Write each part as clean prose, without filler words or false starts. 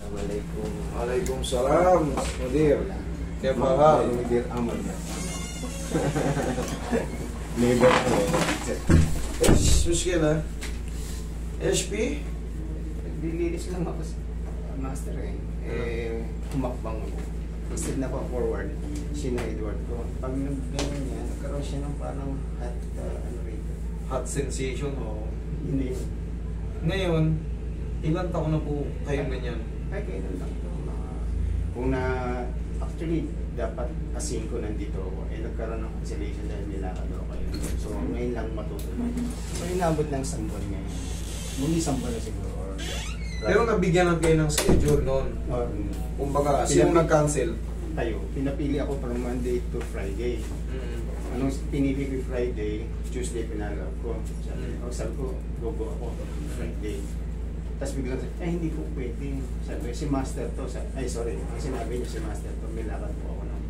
Assalamualaikum. Waalaikumsalam, Mudir. Kaya pa Mudir aman niya. Libre ko. Muskila. HP? Dililis lang ako sa master humakbang ako. Instead na forward, sina Edward ko. Pag nag-ganyan niya, nagkaroon siya ng parang hot, Hot sensation. Oo. Yun yun. Ngayon, ilang taon na po kayong ganyan? Ay, kailan lang ito. Kung na, actually, dapat asin ko nandito ako. Nagkaroon ng cancellation dahil nilakad ako kayo. So, ngayon lang matutunan. So, inabot ng sambon ngayon. Muli sambon na siguro. Pero nabigyan lang kayo ng schedule noon. Kumbaga, sino nag-cancel? Tayo. Pinapili ako from Monday to Friday. Anong pinili ko Friday, Tuesday pinalab ko. Sabi ko, gogo ako Friday. Tapos biglang sabi, hindi ko pwede. Sabi, si Master to. Sorry. Ang sinabi niya si Master to, may lakad po ako ng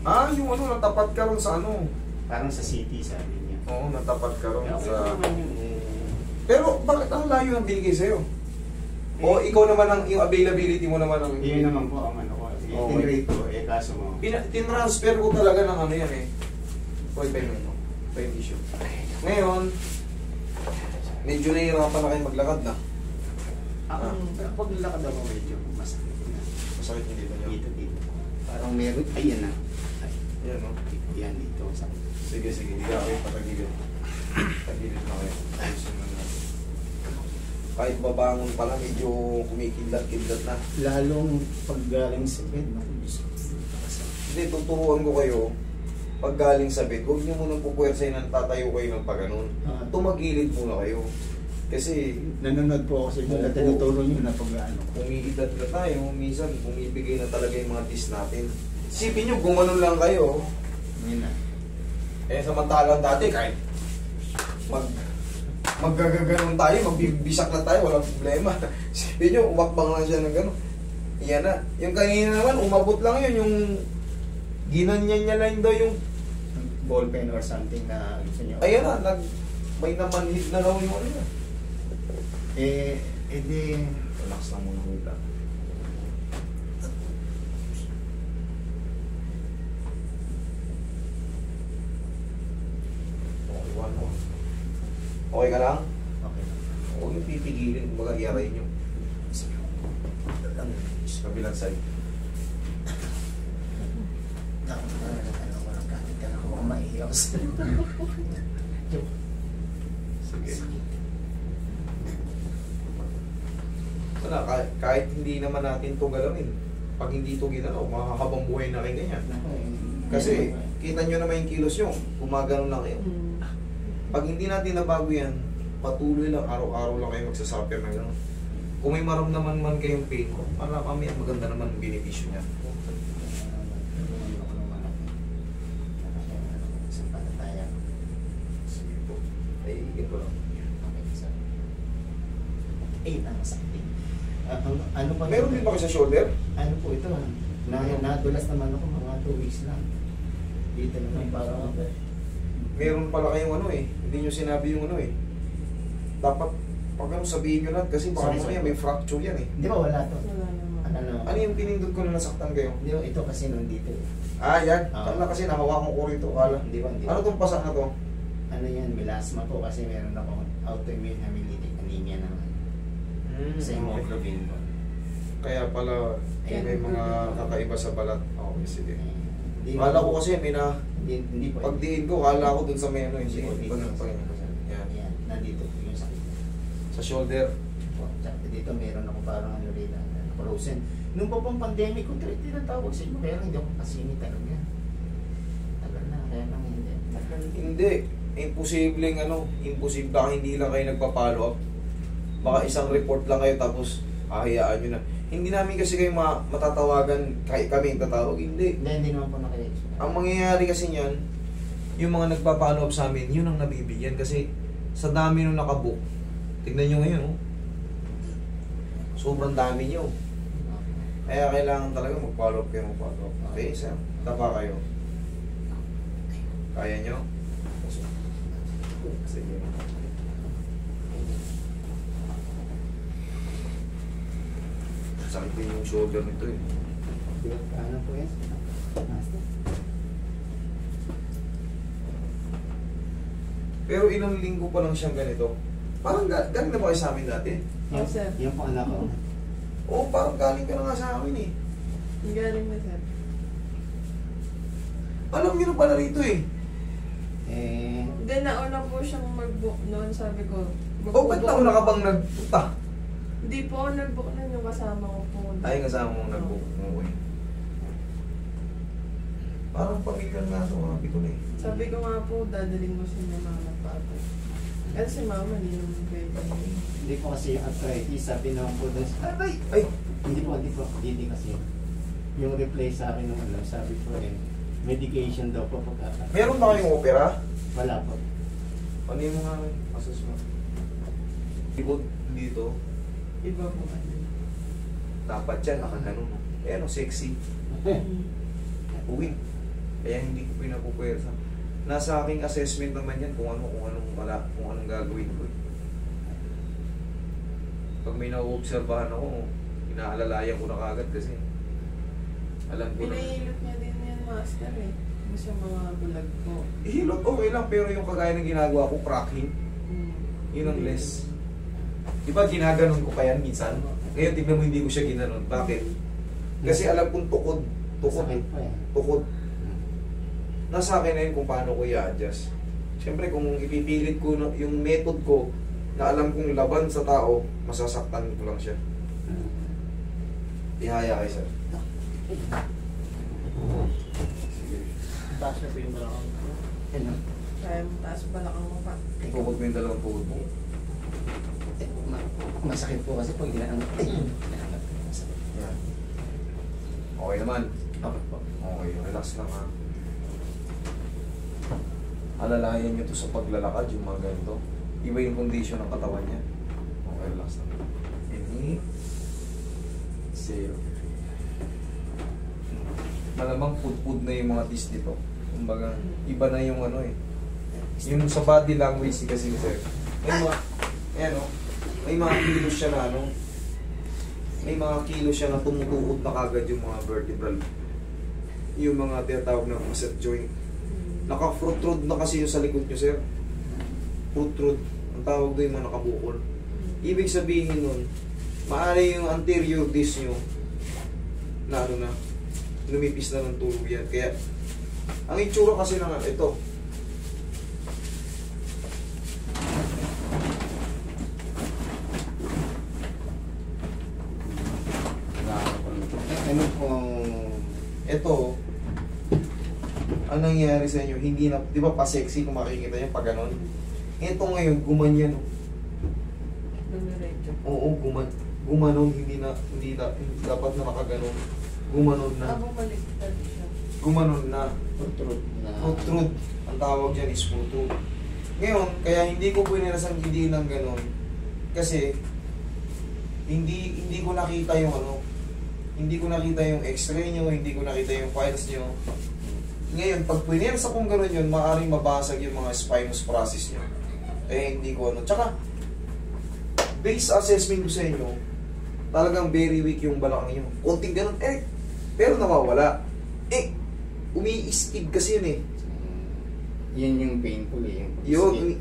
5-6. Yung natapat ka ron sa ano? Parang sa city, sabi niya. Oo, natapat ka ron sa... Yun, Pero bakit ang layo ng binigay sa'yo? O ikaw naman ang, yung availability mo naman ang... yun naman po ang ano ko. Tinrate ko, kaso mo. Tinransfer ko talaga ng ano yan eh. Pwede mo. Pwede issue. Ngayon, medyo nahihirapan na kayo maglakad na. Pero pag nilakad ako medyo masakit na. Masakit yung dito nyo. Dito. Parang meron, ayan na. Yan no? Yan dito. Sige, hindi ka kayo patagilid. Tagilid na kayo. Ayusin mo na. Kahit babangon pala, medyo kumikidlat-kidlat na. Lalong pag galing sa bed, Hindi, tuturuan ko kayo. Pag galing sa bed, huwag nyo munang pupwersahin ng tatayo kayo ng pag-ganon. Tumagilid muna kayo. Kasi, nanonood po ako sa inyo na tinuturo nyo na pag-ano. kumikidlat na tayo, minsan bumibigay na talaga yung mga tis natin. Isipin nyo, gumanon lang kayo. Yun na. Samantalang dati, kahit maggagaganon tayo, magbibisak na tayo, walang problema. Isipin nyo, umakbang lang siya ng gano'n. Yan na. Yung kanina naman, umabot lang yun, yung ginanyan niya lang daw yung Ballpen or something na gusto nyo. ayan na, may namanhid na daw yung ano na. Di... Relax lang muna kita. Okay, one more. Okay ka lang? Okay. Huwag yung pipigilin, kumbaga i-aray nyo. Kabilang side. Ano ko lang kahit ka na ako maiiyak. Sige. Wala, kahit hindi naman natin ito galawin. Pag hindi ito ginalaw, makakabang buhay na rin ganyan. Kasi, kita nyo naman yung kilos nyo, gumagano lang kayo. Pag hindi natin nabago yan, patuloy lang, araw-araw lang kayo magsasuffer na gano'n. Kung may maramdaman man kayong pain ko, para kami ang maganda naman ang benepisyo niya. Sige po. Ay, ito lang. Sakit. Ano pa? Meron din ba kayo sa shoulder? Ano po ito? Nadulas naman ako mga 2 weeks lang. Dito naman parang Meron pala kayong ano eh. Hindi nyo sinabi yung ano eh. Dapat, pag ano sabihin nyo lahat kasi baka mamaya may fracture yan eh. Hindi ba wala to? Wala naman. Ano yung pinindot ko na nasaktan kayo? Hindi ba ito kasi nandito. Yan. Ah. Kala kasi nahawakan ko rito. Kala. Hindi ba? Ano tong pasak na to? Ano yan? Melasma po kasi meron ako autoimmune hemolytic anemia naman. Sa hemoglobin ko. Kaya pala Ayan. may mga kakaiba sa balat. Okay, sige. Hindi Kala ko kasi may na hindi po. pagdiin ko, kala ko dun sa may ano eh. Sige, Dito. Yan. Ayan, nandito po yung sakit. Sa shoulder. Po, tsaka dito meron ako parang ano rin, frozen. Nung pa pang pandemic ko, tinatawag sa inyo, pero hindi ako kasini talaga. Tagal na, kaya lang hindi. Hindi. Imposibleng ano, imposible baka hindi lang kayo nagpa-follow up. Baka isang report lang kayo tapos hahayaan nyo na. Hindi namin kasi kayo matatawagan, kami yung tatawag. Hindi naman po naka-expect. Ang mangyayari kasi niyan, yung mga nagpa-follow up sa amin, yun ang nabibigyan. Kasi sa dami nung nakabook, tignan nyo ngayon, oh. Sobrang dami nyo. Kaya kailangan talaga mag-follow up kayo, mag-follow up. Okay, sir? Tapa kayo. Kaya nyo? Sige. Sakit din yung shoulder nito eh. Ano po yan? Master? Pero ilang linggo pa lang siyang ganito. Parang galing na ba kayo sa amin dati? Oh, sir. Yan po anak ko. Oo, parang galing ka na nga sa amin eh. Galing na, sir. Alam niyo na pala rito eh. Hindi, nauna po siyang mag-book noon. Sabi ko, O, ba't nauna ka bang nagpunta? Hindi po ako nag-book noon, yung kasama ko po. Ay, kasama mong nag-book. Okay. Parang pamilya nga ito, mga pito na eh. Sabi ko nga po, dadaling mo siya ng mga papa. Kasi si mama, hindi naman pwede. Hindi po kasi yung arthritis, sabi naman po doon, Ay! hindi po, hindi kasi. Yung reply sa akin nung ano, sabi ko medication daw po pagkaka. Meron ba kayong opera? Wala po. Ano yung mga asas mo? Likod dito. Iba po ano. Dapat yan, nakaganon. Eh ano, sexy. Uwi. Kaya hindi ko pinapupwersa. Nasa aking assessment naman yan kung anong gagawin ko. Pag may nauobserbahan ako, inaalalayan ko na kagad kasi alam ko na. Pinahilot niya din yan, master eh. Gusto mga bulag po. Hilot okay lang, pero yung kagaya ng ginagawa ko, cracking, yun ang less. Diba ginaganon ko pa yan minsan? Ngayon tignan mo hindi ko siya ginanon. Bakit? Kasi alam kong tukod. Sakit pa yan. Tukod. Nasa akin na yun kung paano ko i-adjust. Siyempre kung ipipilit ko yung method ko na alam kong laban sa tao, masasaktan ko lang siya. Ihaya kayo, sir. Sige. Taas na po yung balakang ko. Ano? Kaya mo taas balakang mo pa. Ikukot mo yung dalawang tuhod mo. Masakit po kasi pag inaangat. Yan. Okay naman. Okay po. Okay, relax lang ha. Alalayan nyo to sa paglalakad, yung mga ganito. Iba yung condition ng katawan niya. Okay, relax lang. Inhale. Exhale. Malamang pud-pud na yung mga teeth dito. Kumbaga, iba na yung ano eh. Yung sa body language kasi sir. May mga, ayan o, may mga kilos siya na ano, may mga kilos siya na tumutuod na kagad yung mga vertebral. Yung mga tinatawag na facet joint. Naka-protrude na kasi yung sa likod nyo, sir. Protrude. Ang tawag doon yung mga nakabukol. Ibig sabihin nun, maaari yung anterior disc nyo na ano na, lumipis na ng tulog yan. Kaya, ang itsura kasi na ito. Ano po? Ito, ang nangyayari sa inyo, hindi na, di ba pa-sexy kung makikita nyo pag ganon? Ito ngayon, gumanyan. Dumiretso. Oo, gumanon, hindi dapat na nakaganon. Gumanon na. Ako baliktad siya. Gumanon na. Protrude na. Protrude. Ang tawag dyan is protrude. Ngayon, kaya hindi ko pinirasang hindi ng ganon. Kasi, hindi ko nakita yung ano, hindi ko nakita yung x-ray nyo, hindi ko nakita yung files nyo. Ngayon, pag pinirsa kong gano'n yun, maaaring mabasag yung mga spinous process nyo. Eh, hindi ko ano. Tsaka, base assessment ko sa inyo, talagang very weak yung balakang nyo. Konting gano'n, pero nawawala. Umi-skid kasi yun eh. Yan yung painful eh. Yun,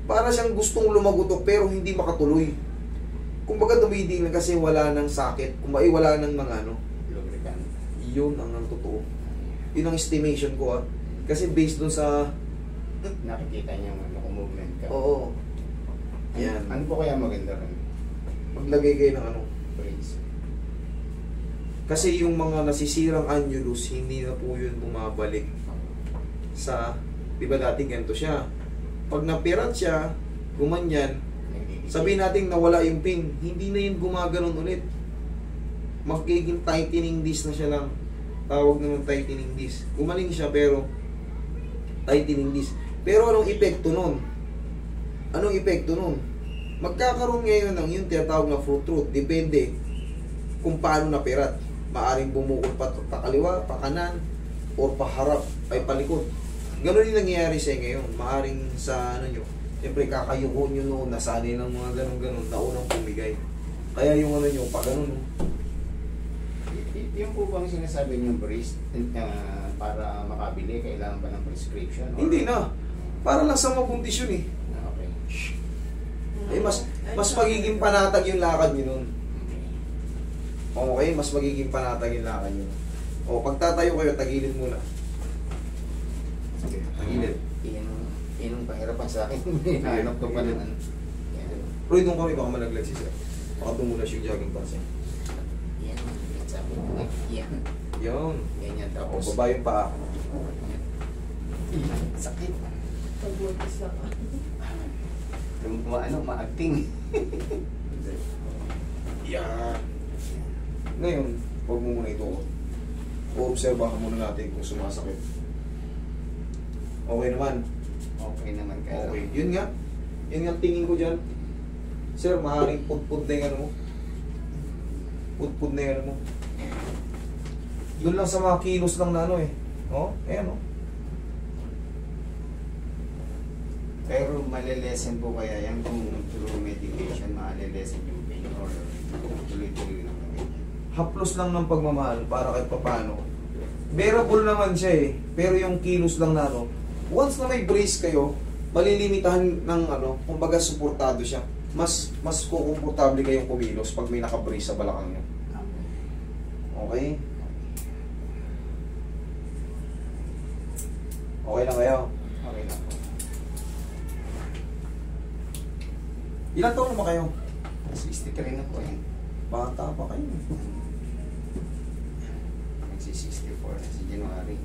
para siyang gustong lumagutok pero hindi makatuloy. Kumbaga dumiding lang kasi wala nang sakit. Kumbaga wala nang mga ano. Lubricant. Yun ang totoo. Yun ang estimation ko Kasi based dun sa... Nakikita niyo yung movement ka. Oo. Yan. Ano po kaya maganda rin? Maglagay kayo ng ano. Brace. Kasi yung mga nasisirang annulus, hindi na po yun bumabalik sa... Diba dati ganito siya. Pag napirat siya, gumanyan, sabihin natin nawala yung pin, hindi na yun gumaganon ulit. Magiging tightening disc na siya lang. Tawag naman tightening disc. Gumaling siya pero tightening disc. Pero anong epekto nun? Anong epekto nun? Magkakaroon ngayon ng yung tinatawag na protrude. Depende kung paano napirat. Maaring bumukol pa kaliwa, pa kanan, or paharap, ay palikod. Ganun yung nangyayari sa ngayon. Maaring sa ano nyo, siyempre kakayuko nyo noon, nasanay ng mga ganun-ganun na unang pumigay. Kaya yung ano nyo, pag ganun, Yung po bang sinasabi niyong brace para makabili, kailangan ba ng prescription? hindi na. Para lang sa mga kondisyon eh. Okay. Eh, mas magiging panatag yung lakad nyo nun. Okay, mas magiging panatag yung lakad nyo. O, pagtatayo kayo, tagilid muna. Okay, tagilid. Yan ang pahirapan sa akin. Hinahanap ko pa ng ano. Yan. Roy, doon kami, baka malaglag si sir. Baka tumulas yung jogging pants niya. Yan. Sabi ko nga. Yan. Yun. Ganyan O, tapos. baba yung paa. Sakit. Pagbutis lang. Yung maagting. Yan. Ngayon, huwag mo muna ito. O-obserbahan muna natin kung sumasakit. Okay naman. Okay naman kayo. Okay. Yun nga. Yun nga tingin ko dyan. Sir, maaaring pud-pud na yung ano mo. Pud-pud na yung ano mo. Doon lang sa mga kilos lang na ano eh. Oh, ayan oh. Pero malilesen po kaya yan kung through medication, malilesen yung pain or tuloy-tuloy lang na ganyan. Haplos lang ng pagmamahal para kahit papano. Bearable naman siya eh. Pero yung kilos lang na ano, once na may brace kayo, malilimitahan ng ano, kumbaga suportado siya. Mas kukomportable kayong kumilos pag may naka-brace sa balakang nyo. Okay? Okay lang kayo? Okay lang po. Ilan taon naman kayo? 63 na po yan. Bata pa kayo. Magsi-64 na si January.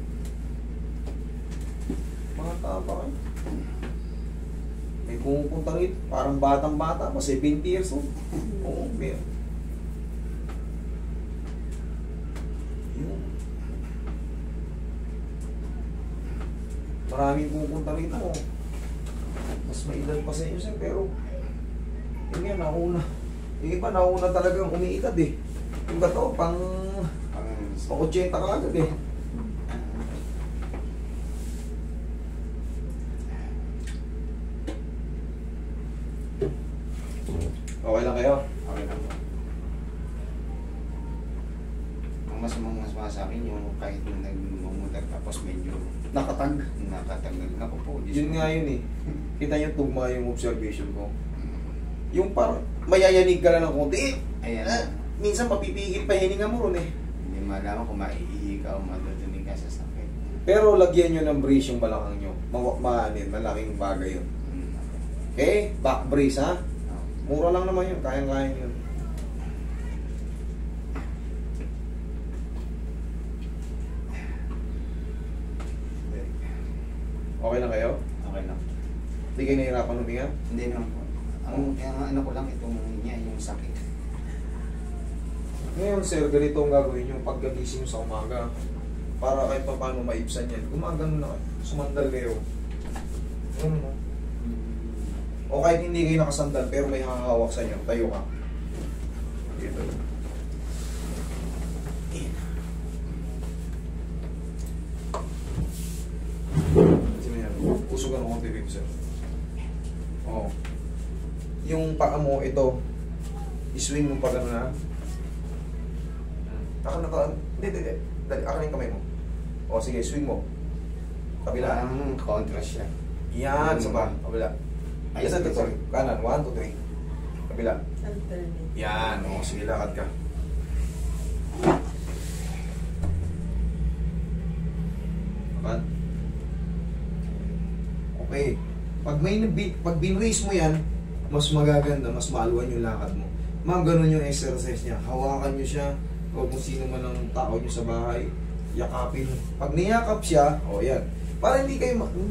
Bata pa kayo. May pumupunta rito, parang batang-bata pa, 70 years old. Oo, meron. Yun. Maraming pumupunta rito. Mas may edad pa sa inyo sir, pero yun nga, nauna. Yung iba, nauna talagang umiidad eh. Yung iba to, pang 80 ka agad eh. Okay lang kayo? Okay lang po. Ang mas sa akin yung kahit nung nagmumulag tapos medyo nakatagal na po po. Yun nga yun eh. Kita niyo tugma yung observation ko. Yung parang mayayanig ka lang ng konti. Ayan. Minsan mapipigil pa hininga mo ron eh. Hindi malaman kung maiihi ka o madudunig ka sa sakit. Pero lagyan nyo ng brace yung balakang nyo. Malaking bagay yun. Okay? Back brace ha? Mura lang naman yun. Kayang-kayang yun. Okay lang kayo? Okay lang. Hindi kayo nahihirapan huminga? Hindi naman po. Ang ano ko lang itong niya, yung sakit. Ngayon sir, ganito ang gagawin nyo pagkagising nyo sa umaga. Para kahit pa paano maibsan yan. Gumagano na kayo. Sumandal kayo. Ano? O kahit hindi kayo nakasandal pero may hahawak sa inyo, tayo ka. Dito. Sino yan? Usog ang konti dito sir. Oo. Yung paa mo, ito, iswing mo pa gano'n na. Hindi. Dali, akin yung kamay mo. O sige, swing mo. Kabila. Ang contrast siya. Yan, sa ba? Kabila. Ay, Yes, ito, sorry. kanan, 1, 2, 3. Kabila. Alternate. Yan, o, sige, lakad ka. Lakad. Okay. Pag bin-raise mo yan, mas magaganda, mas maluwan yung lakad mo. Mga ganun yung exercise niya. Hawakan nyo siya, o kung sino man ang tao nyo sa bahay, yakapin. Pag niyakap siya, o yan. Para hindi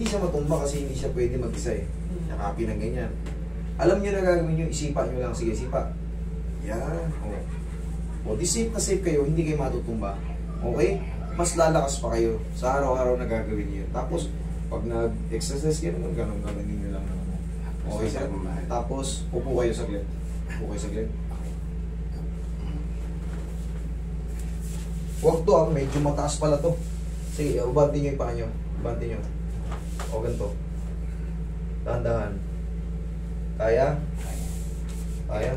siya matumba kasi hindi siya pwede mag-isa eh. Yakapin ng ganyan. Alam nyo na gagawin nyo, isipa nyo lang. Sige, sipa. Yan. O di safe na safe kayo, hindi kayo matutumba. Okay? Mas lalakas pa kayo sa araw-araw na gagawin nyo. Tapos, pag nag-exercise kayo naman, ganun nyo lang. Okay, sir? Tapos, upo kayo saglit. Upo kayo saglit. Huwag to medyo mataas pala to. Sige, ubanti nyo yung paa nyo. Ubanti nyo. O, ganito. Dahan-dahan. Kaya? Kaya?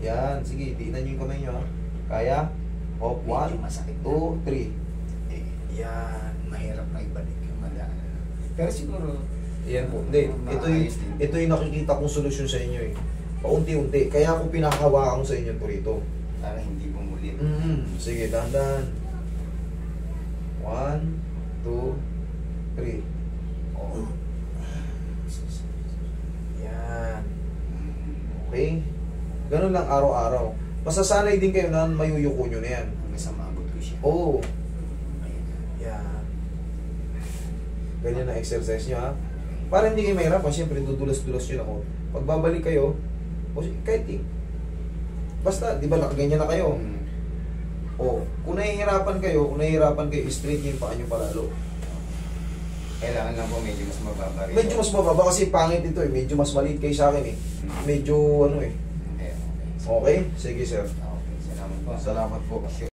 Yan, sige, tingnan nyo yung kamay nyo ha. Kaya? Hop, 1, Medyo masakit na. 2, 3. Eh, yan, mahirap na ibalik yung madaan. Pero siguro, Yan po. Hindi, ito yung nakikita kong solusyon sa inyo eh. Paunti-unti. Kaya ako pinakahawakan ko sa inyo po rito. para hindi bumulit. Sige, dahan-dahan. 1, 2, 3. Oh. Yan. Okay? Ganun lang araw-araw. Masasanay din kayo na mayuyuko nyo na yan. Hanggang sa maabot ko siya. Oo. Ayun. Yan. Ganyan na exercise nyo ha. Para hindi kayo mahirapan, siyempre dudulas-dulas nyo ako. Pag babalik kayo, o kahit basta, di ba nakaganyan na kayo? O, kung nahihirapan kayo, straight nyo yung paa nyo palalo. Kailangan lang po medyo mas mababa rin. Medyo mas mababa kasi pangit ito eh. Medyo mas maliit kayo sa akin eh. Medyo ano eh. Okay, okay. Okay? Sige sir. Okay, salamat po. Salamat po.